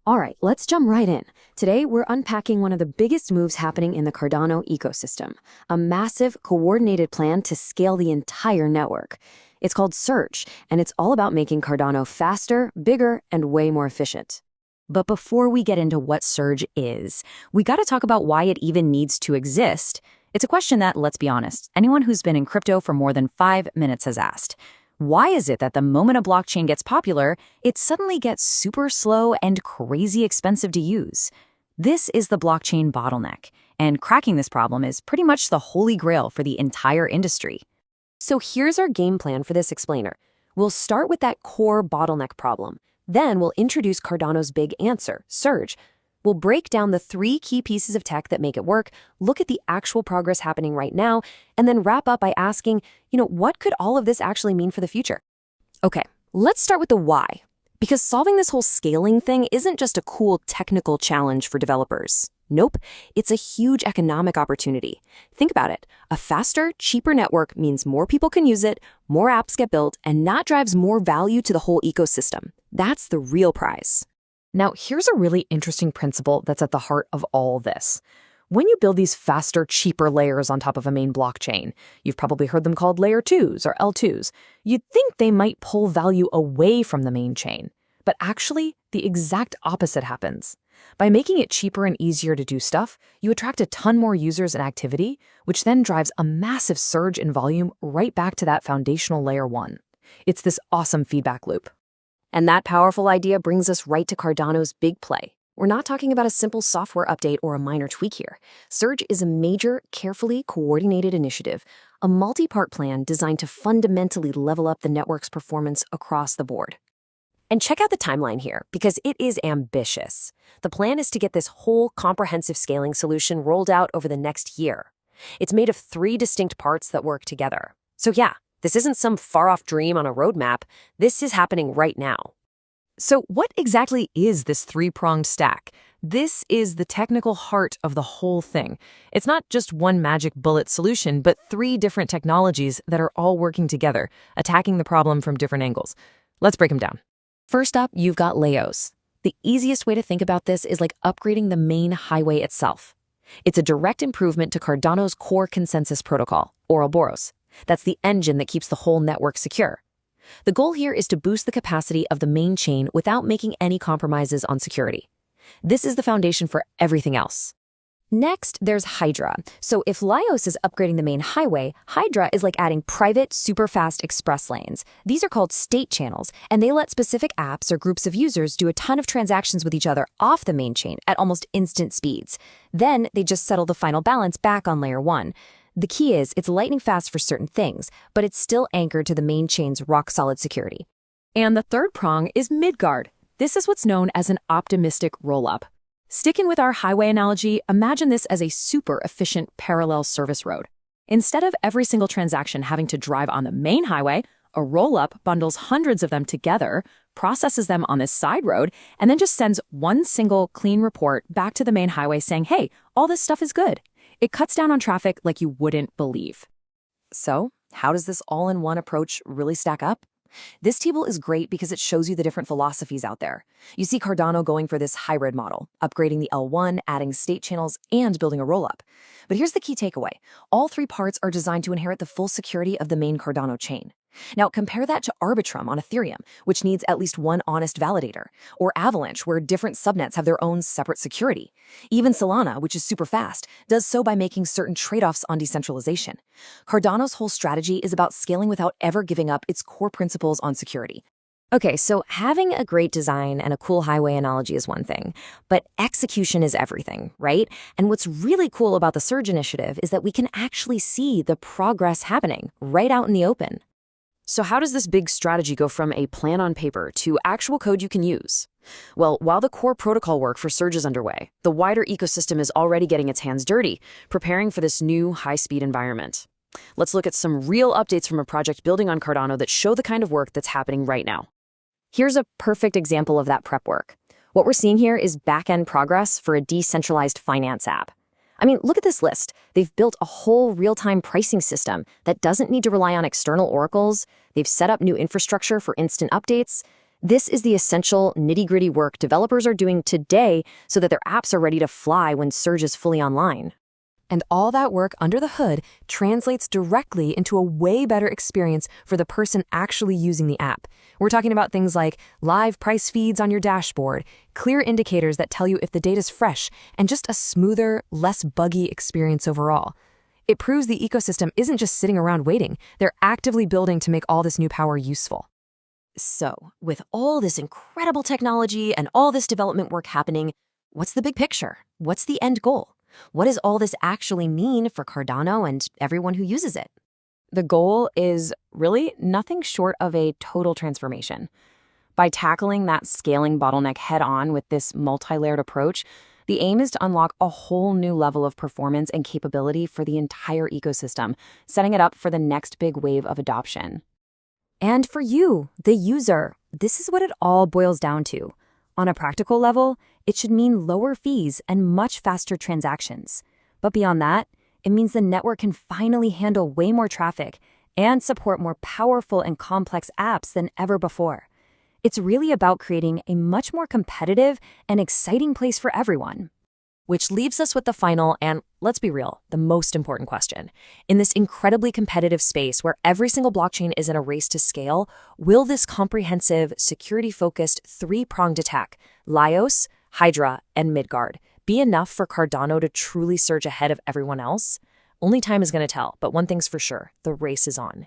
All right, let's jump right in. Today, we're unpacking one of the biggest moves happening in the Cardano ecosystem, a massive, coordinated plan to scale the entire network. It's called Surge, and it's all about making Cardano faster, bigger, and way more efficient. But before we get into what Surge is, we got to talk about why it even needs to exist. It's a question that, let's be honest, anyone who's been in crypto for more than 5 minutes has asked. Why is it that the moment a blockchain gets popular, it suddenly gets super slow and crazy expensive to use? This is the blockchain bottleneck, and cracking this problem is pretty much the holy grail for the entire industry. So here's our game plan for this explainer. We'll start with that core bottleneck problem. Then we'll introduce Cardano's big answer, Surge. We'll break down the 3 key pieces of tech that make it work, look at the actual progress happening right now, and then wrap up by asking, what could all of this actually mean for the future? Okay, let's start with the why. Because solving this whole scaling thing isn't just a cool technical challenge for developers. Nope, it's a huge economic opportunity. Think about it. A faster, cheaper network means more people can use it, more apps get built, and that drives more value to the whole ecosystem. That's the real prize. Now, here's a really interesting principle that's at the heart of all this. When you build these faster, cheaper layers on top of a main blockchain, you've probably heard them called layer 2s or L2s, you'd think they might pull value away from the main chain. But actually, the exact opposite happens. By making it cheaper and easier to do stuff, you attract a ton more users and activity, which then drives a massive surge in volume right back to that foundational layer 1. It's this awesome feedback loop. And that powerful idea brings us right to Cardano's big play. We're not talking about a simple software update or a minor tweak here. Surge is a major, carefully coordinated initiative, a multi-part plan designed to fundamentally level up the network's performance across the board. And check out the timeline here, because it is ambitious. The plan is to get this whole comprehensive scaling solution rolled out over the next year. It's made of 3 distinct parts that work together. So yeah, this isn't some far-off dream on a roadmap. This is happening right now. So what exactly is this 3-pronged stack? This is the technical heart of the whole thing. It's not just one magic bullet solution, but 3 different technologies that are all working together, attacking the problem from different angles. Let's break them down. First up, you've got Leios. The easiest way to think about this is like upgrading the main highway itself. It's a direct improvement to Cardano's core consensus protocol, Ouroboros. That's the engine that keeps the whole network secure. The goal here is to boost the capacity of the main chain without making any compromises on security. This is the foundation for everything else. Next, there's Hydra. So if Leios is upgrading the main highway, Hydra is like adding private, super-fast express lanes. These are called state channels, and they let specific apps or groups of users do a ton of transactions with each other off the main chain at almost instant speeds. Then they just settle the final balance back on layer 1. The key is it's lightning fast for certain things, but it's still anchored to the main chain's rock-solid security. And the third prong is Midgard. This is what's known as an optimistic roll-up. Sticking with our highway analogy, imagine this as a super efficient parallel service road. Instead of every single transaction having to drive on the main highway, a roll-up bundles hundreds of them together, processes them on this side road, and then just sends one single clean report back to the main highway saying, hey, all this stuff is good. It cuts down on traffic like you wouldn't believe. So, how does this all-in-one approach really stack up? This table is great because it shows you the different philosophies out there. You see Cardano going for this hybrid model, upgrading the L1, adding state channels, and building a rollup. But here's the key takeaway. All 3 parts are designed to inherit the full security of the main Cardano chain. Now, compare that to Arbitrum on Ethereum, which needs at least one honest validator, or Avalanche, where different subnets have their own separate security. Even Solana, which is super fast, does so by making certain trade-offs on decentralization. Cardano's whole strategy is about scaling without ever giving up its core principles on security. Okay, so having a great design and a cool highway analogy is one thing, but execution is everything, right? And what's really cool about the Surge initiative is that we can actually see the progress happening right out in the open. So how does this big strategy go from a plan on paper to actual code you can use? Well, while the core protocol work for Surge is underway, the wider ecosystem is already getting its hands dirty, preparing for this new high-speed environment. Let's look at some real updates from a project building on Cardano that show the kind of work that's happening right now. Here's a perfect example of that prep work. What we're seeing here is backend progress for a decentralized finance app. I mean, look at this list. They've built a whole real-time pricing system that doesn't need to rely on external oracles. They've set up new infrastructure for instant updates. This is the essential, nitty-gritty work developers are doing today so that their apps are ready to fly when Surge is fully online. And all that work under the hood translates directly into a way better experience for the person actually using the app. We're talking about things like live price feeds on your dashboard, clear indicators that tell you if the data's fresh, and just a smoother, less buggy experience overall. It proves the ecosystem isn't just sitting around waiting. They're actively building to make all this new power useful. So, with all this incredible technology and all this development work happening, what's the big picture? What's the end goal? What does all this actually mean for Cardano and everyone who uses it? The goal is really nothing short of a total transformation. By tackling that scaling bottleneck head-on with this multi-layered approach, the aim is to unlock a whole new level of performance and capability for the entire ecosystem, setting it up for the next big wave of adoption. And for you, the user, this is what it all boils down to. On a practical level, it should mean lower fees and much faster transactions. But beyond that, it means the network can finally handle way more traffic and support more powerful and complex apps than ever before. It's really about creating a much more competitive and exciting place for everyone. Which leaves us with the final and, let's be real, the most important question. In this incredibly competitive space where every single blockchain is in a race to scale, will this comprehensive, security-focused, three-pronged attack, Leios, Hydra, and Midgard, be enough for Cardano to truly surge ahead of everyone else? Only time is going to tell, but one thing's for sure, the race is on.